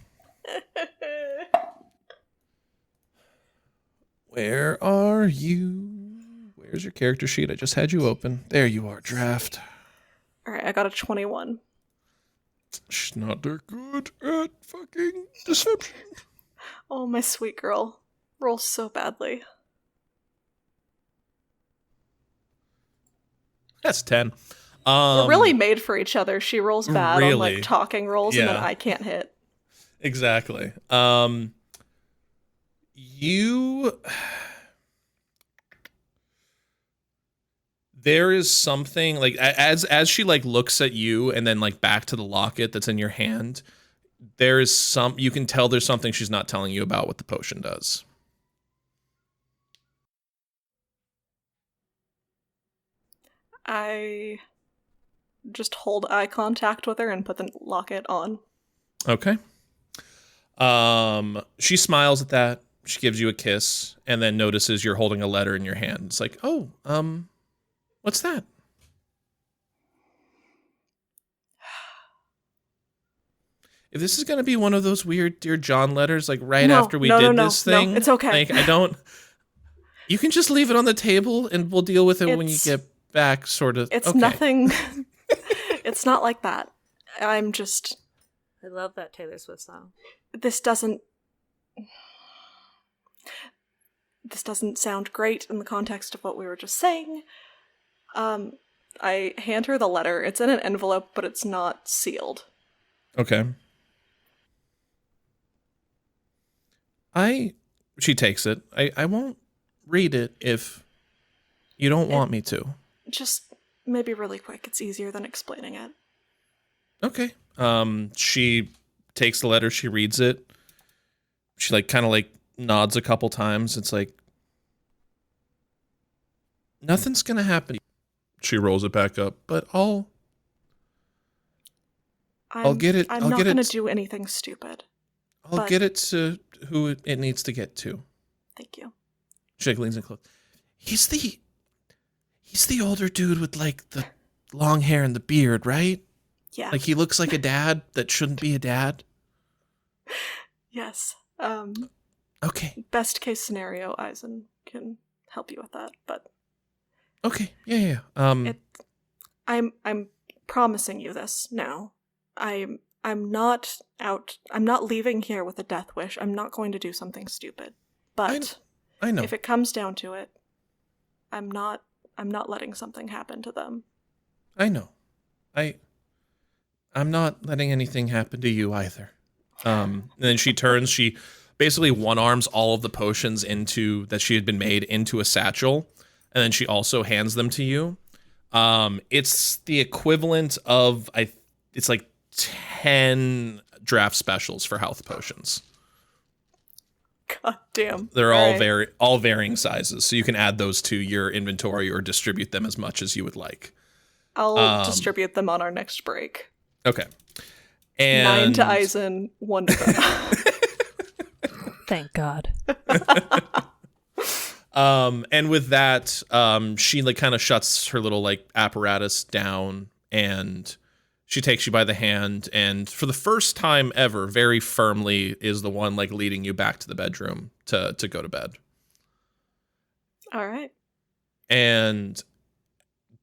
Where are you? Where's your character sheet? I just had you open. There you are, draft. Alright, I got a 21. She's not that good at fucking deception. Oh, my sweet girl. Rolls so badly. That's 10. We're really made for each other. She rolls bad on really? like talking rolls, and then Yeah. I can't hit. Exactly. You there is something like as she like looks at you and then like back to the locket that's in your hand, there is some you can tell there's something she's not telling you about what the potion does. I just hold eye contact with her and put the locket on. Okay. She smiles at that. She gives you a kiss and then notices you're holding a letter in your hand. It's like, "Oh, what's that?" If this is going to be one of those weird Dear John letters, like right after we did this thing, no, it's okay. Like, I don't. You can just leave it on the table, and we'll deal with it when you It's- get back. Sort of. It's okay. nothing. It's not like that. I'm just. I love that Taylor Swift song. This doesn't sound great in the context of what we were just saying. I hand her the letter. It's in an envelope, but it's not sealed. Okay. She takes it. I won't read it if you don't want me to. Just maybe really quick. It's easier than explaining it. Okay. She takes the letter, she reads it. She like kind of like nods a couple times. It's like nothing's going to happen. She rolls it back up, but I'll get it. I'm I'll not get going to it. do anything stupid. I'll but- get it to who it needs to get to. Thank you. She like leans in close. He's the older dude with like the long hair and the beard, right? Yeah. Like he looks like a dad that shouldn't be a dad. Yes. Okay. Best case scenario, Eisen can help you with that, but Okay. Yeah. I'm promising you this now. I'm not leaving here with a death wish. I'm not going to do something stupid. But I know. if it comes down to it, I'm not letting something happen to them. I know. I'm not letting anything happen to you either. And then she turns, she basically one arms all of the potions that she had been made into a satchel, and then she also hands them to you. It's the equivalent of it's like 10 draft specials for health potions. God damn. They're Right. all varying sizes, so you can add those to your inventory or distribute them as much as you would like. I'll distribute them on our next break. Okay. 9 to Eisen, 1 to them. Thank God. And with that, she like kind of shuts her little like apparatus down and she takes you by the hand and for the first time ever, very firmly is the one like leading you back to the bedroom to go to bed. All right. And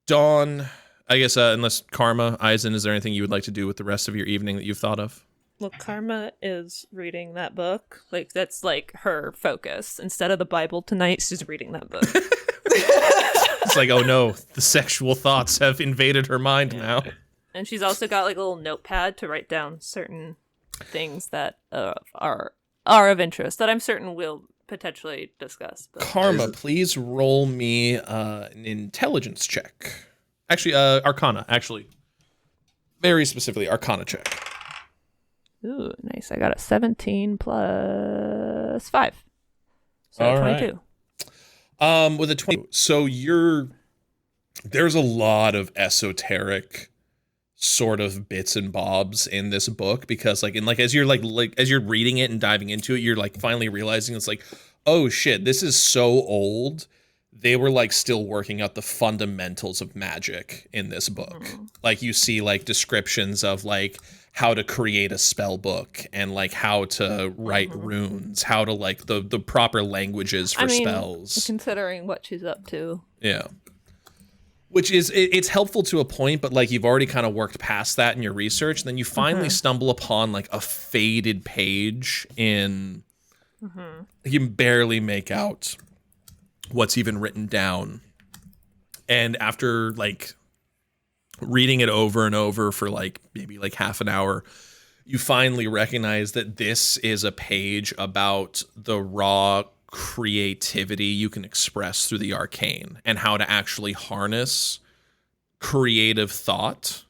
Dawn, I guess, unless Karma, Eisen, is there anything you would like to do with the rest of your evening that you've thought of? Well, Karma is reading that book. Like, that's like her focus. Instead of the Bible tonight, she's reading that book. It's like, oh no, the sexual thoughts have invaded her mind now. And she's also got like a little notepad to write down certain things that are of interest that I'm certain we'll potentially discuss. But Karma, please roll me an intelligence check. Actually, Arcana, actually. Very specifically, Arcana check. Ooh, nice. I got a 17 plus 5. So All right. 22. With a 20, so there's a lot of esoteric sort of bits and bobs in this book because as you're reading it and diving into it, you're like finally realizing it's like, oh shit, this is so old. They were like still working out the fundamentals of magic in this book. Like you see like descriptions of like how to create a spell book and like how to write runes, how to like the proper languages for spells. Considering what she's up to. Yeah. Which is, it's helpful to a point, but like you've already kind of worked past that in your research. And then you finally stumble upon like a faded page in, you can barely make out what's even written down. And after like reading it over and over for like maybe like half an hour, you finally recognize that this is a page about the raw creativity you can express through the arcane and how to actually harness creative thought,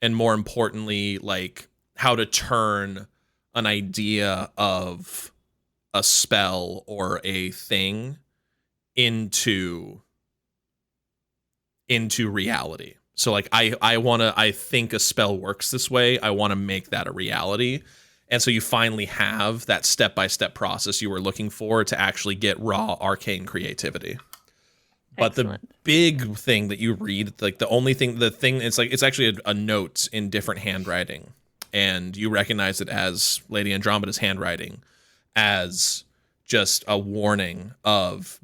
and more importantly, like how to turn an idea of a spell or a thing into reality. So like I think a spell works this way. I want to make that a reality. And so you finally have that step-by-step process you were looking for to actually get raw arcane creativity. But Excellent. the big thing that you read, like the thing, it's actually a note in different handwriting. And you recognize it as Lady Andromeda's handwriting as just a warning of,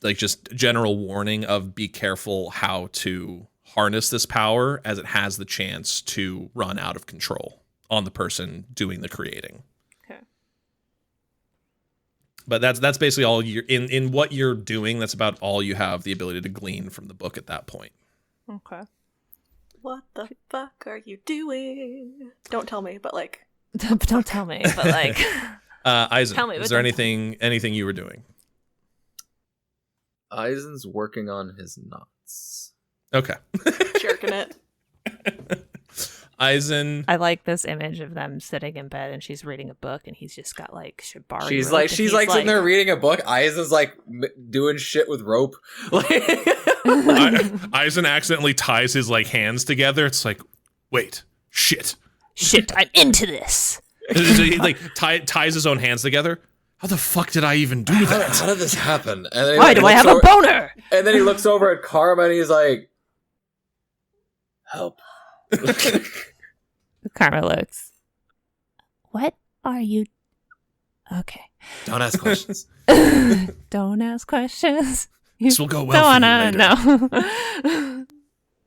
like, just general warning of be careful how to harness this power, as it has the chance to run out of control on the person doing the creating. Okay. But that's basically all you're in what you're doing. That's about all you have the ability to glean from the book at that point. Okay. What the fuck are you doing? Don't tell me, but like. Don't tell me, but like. Eisen, Tell me, is but there don't tell anything you were doing? Eisen's working on his knots. Okay. Jerking it. Eisen. I like this image of them sitting in bed and she's reading a book and he's just got like shibari. She's rope, like, and she's he's like sitting there reading a book. Eisen's like doing shit with rope. Like, Eisen accidentally ties his like hands together. It's like, wait, shit. Shit, I'm into this. He like ties his own hands together. How the fuck did I even do that? How did this happen? And then he, Why like, do I looks have a boner? And then he looks over at Karma and he's like, help. Karma looks. What are you? Okay. Don't ask questions. Don't ask questions. This will go well for you later. No.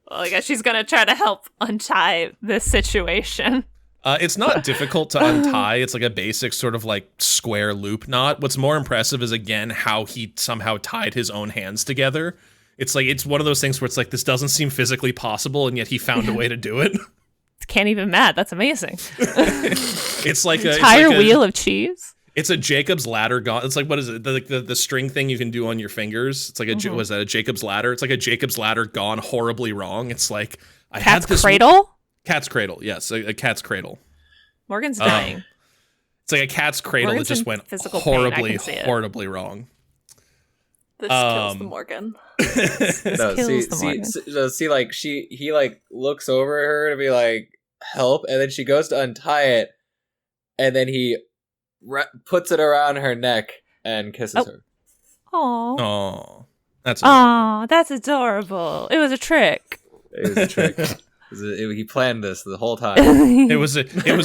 Well, I guess she's gonna try to help untie this situation. It's not difficult to untie. It's like a basic sort of like square loop knot. What's more impressive is, again, how he somehow tied his own hands together. It's like, it's one of those things where it's like, this doesn't seem physically possible, and yet he found a way to do it. Can't even mad. That's amazing. It's like a Entire it's like wheel of cheese. It's a Jacob's ladder gone. It's like, what is it? The string thing you can do on your fingers. It's like was that a Jacob's ladder? It's like a Jacob's ladder gone horribly wrong. It's like I had Cat's this cradle. Cat's cradle. Yes, a cat's cradle. Morgan's dying. It's like a cat's cradle Morgan's that just in went physical pain. I horribly, can see it. horribly wrong. This kills the Morgan. This kills the Morgan. See, like he like looks over at her to be like, help, and then she goes to untie it, and then he puts it around her neck and kisses her. Aw. Oh, that's That's adorable. It was a trick. It was a trick. He planned this the whole time. it was a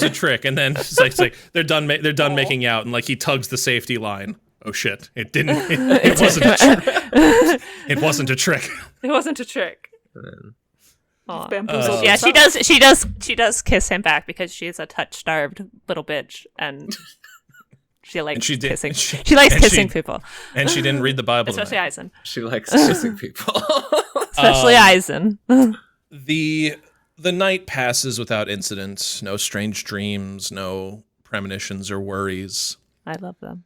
trick, and then it's like they're done making out, and like he tugs the safety line. Oh shit! It didn't. It wasn't a trick. It wasn't a trick. It wasn't a trick. He's bamboozled Yeah, himself. she does kiss him back because she's a touch-starved little bitch, and she likes kissing. She likes kissing people, and she didn't read the Bible. especially tonight. Eisen. She likes kissing people. Especially Eisen. The night passes without incident. No strange dreams. No premonitions or worries. I love them.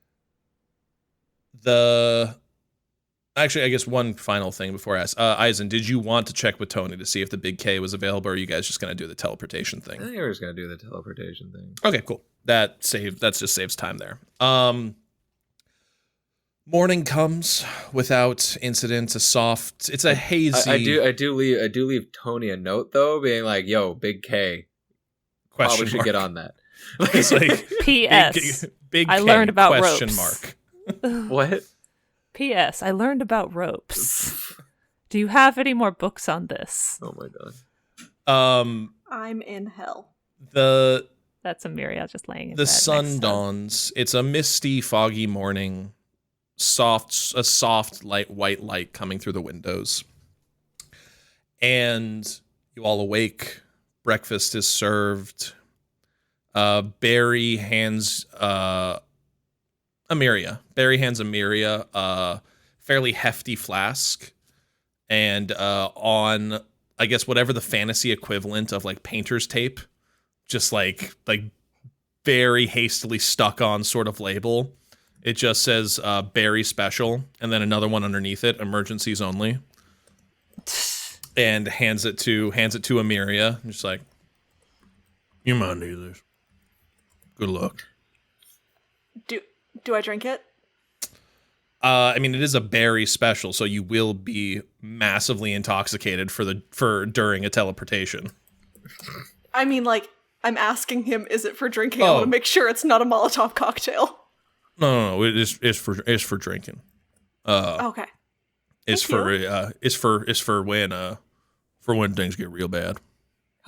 Actually, I guess one final thing before I ask. Eisen, did you want to check with Tony to see if the big K was available, or are you guys just going to do the teleportation I thing? think we're just gonna do the teleportation thing. Okay, cool. That just saves time there. Morning comes without incident. It's a hazy. I do leave Tony a note though, being like, "Yo, Big K, question probably should mark. get on that." It's like P.S. big I K, learned about question ropes. mark. What? P.S. I learned about ropes. Do you have any more books on this? Oh my god. I'm in hell. That's Emiria just laying in bed. The sun next to- dawns. It's a misty, foggy morning. A soft light, white light coming through the windows. And you all awake. Breakfast is served. Barry hands Emiria a fairly hefty flask. And on I guess whatever the fantasy equivalent of like painter's tape, just like very hastily stuck on sort of label. It just says berry special, and then another one underneath it, emergencies only. And hands it to Emiria. Just like, you might need this. Good luck. Do I drink it? I mean, it is a berry special, so you will be massively intoxicated for during a teleportation. I mean, like, I'm asking him, is it for drinking? I Oh. want to make sure it's not a Molotov cocktail. No, it's for drinking. Okay. It's for when things get real bad.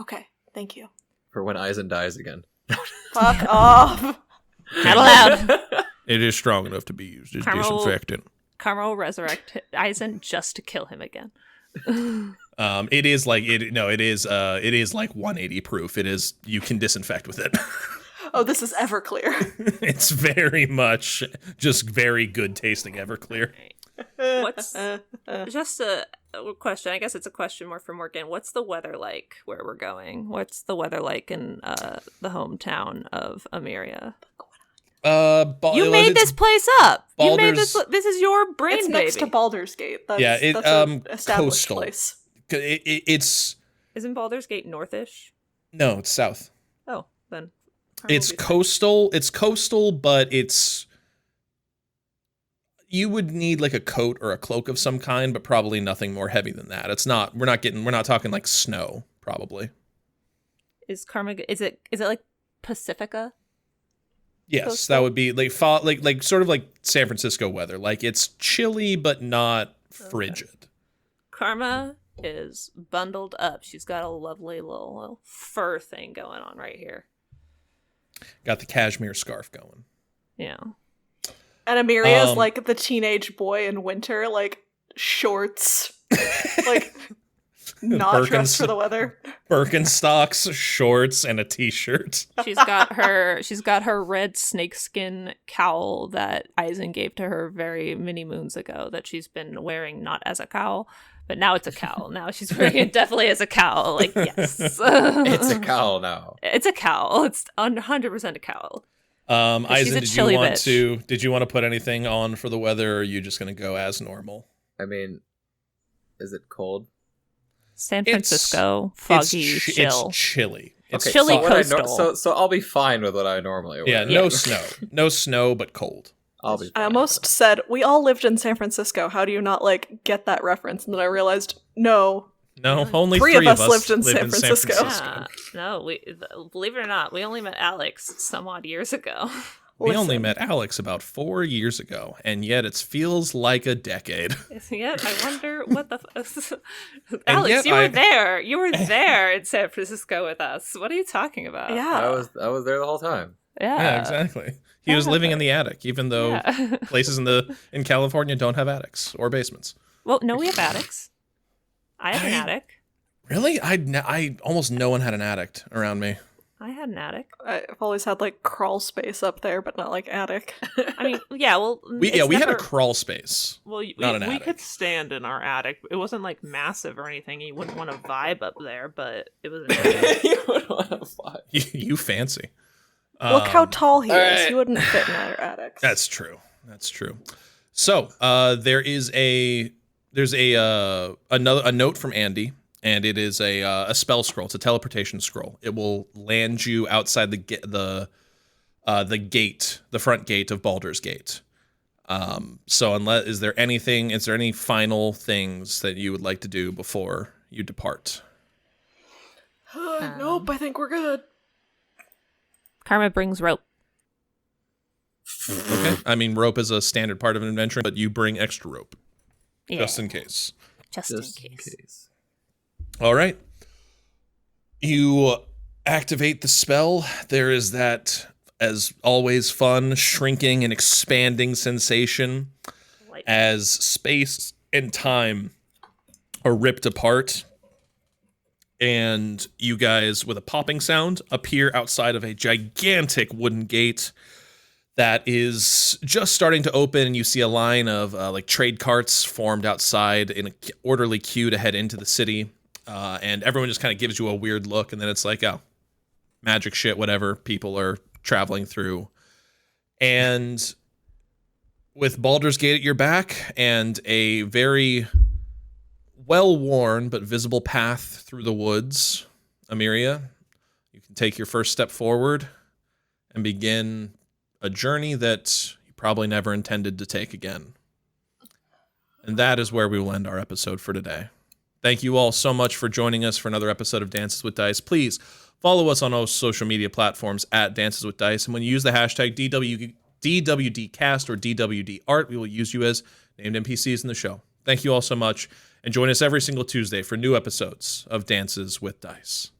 Okay. Thank you. For when Eisen dies again. Fuck off. Not allowed. It is strong enough to be used as Karma will- disinfectant. Karma will resurrect Eisen just to kill him again. It is like 180 proof. It is, you can disinfect with it. Oh, this is Everclear. It's very much just very good tasting Everclear. What's just a question? I guess it's a question more for Morgan. What's the weather like where we're going? What's the weather like in the hometown of Amiria? You made this place up. You made this. This is your brain, It's baby. next to Baldur's Gate. That's, Yeah, that's an established coastal. place. It's Isn't Baldur's Gate northish? no, it's south. Oh, then. It's coastal. It's coastal, but it's, you would need like a coat or a cloak of some kind, but probably nothing more heavy than that. It's not. We're not talking like snow. Probably. Is Karma? Is it like Pacifica? Yes, Coastal? that would be like like sort of like San Francisco weather. Like it's chilly but not frigid. Karma is bundled up. She's got a lovely little fur thing going on right here. Got the cashmere scarf going. Yeah. And Amiria's Um, like the teenage boy in winter, like shorts, like not dressed for the weather. Birkenstocks, shorts, and a t-shirt. She's got her red snakeskin cowl that Eisen gave to her very many moons ago that she's been wearing not as a cowl, but now it's a cowl. Now she's wearing it definitely as a cowl. Like, yes. It's a cowl now. It's a cowl. It's 100% a cowl. Eisen, a did chilly you want bitch. to put anything on for the weather, or are you just gonna go as normal? I mean, is it cold? San It's- Francisco, foggy, it's chill. It's chilly. It's Okay, chilly so what I coastal. so I'll be fine with what I normally wear. Yeah, no snow. No snow, but cold. I'll be I fine. almost said, we all lived in San Francisco. How do you not, like, get that reference? And then I realized, no. No, only Three three of us lived lived in San Francisco. Yeah. No, believe it or not, we only met Alex some odd years ago. We only Listen. met Alex about 4 years ago, and yet it feels like a decade. Yet I wonder what the And Alex, yet you were I- there. You were there in San Francisco with us. What are you talking about? Yeah. I was there the whole time. Yeah, exactly. He was living in the attic, even though Yeah. places in California don't have attics or basements. Well, no, we have attics. I have an attic. Really? I almost no one had an attic around me. I had an attic. I've always had, like, crawl space up there, but not, like, attic. I mean, yeah, well, We it's had a never- crawl space. Well, Not an we attic. could stand in our attic. It wasn't like massive or anything. You wouldn't want to vibe up there, but it was. You would want to fly. You fancy. Look how tall he is. alright. He wouldn't fit in our attics. That's true. That's true. So there's a note from Andy, and it is a spell scroll. It's a teleportation scroll. It will land you outside the gate, the front gate of Baldur's Gate. So is there any final things that you would like to do before you depart? Nope, I think we're good. Karma brings rope. Okay. I mean, rope is a standard part of an adventure, but you bring extra rope Yeah, just in case. just Just in in case. case. All right. You activate the spell. There is that, as always, fun, shrinking and expanding sensation Like, as space and time are ripped apart. And you guys, with a popping sound, appear outside of a gigantic wooden gate that is just starting to open, and you see a line of like trade carts formed outside in an orderly queue to head into the city. and everyone just kind of gives you a weird look, and then it's like, oh, magic shit, whatever people are traveling through. And with Baldur's Gate at your back and a very well-worn but visible path through the woods, Amiria, you can take your first step forward and begin a journey that you probably never intended to take again. And that is where we will end our episode for today. Thank you all so much for joining us for another episode of Dances with Dice. Please follow us on all social media platforms at Dances with Dice. And when you use the hashtag DWDcast or DWDart, we will use you as named NPCs in the show. Thank you all so much. And join us every single Tuesday for new episodes of Dances with Dice.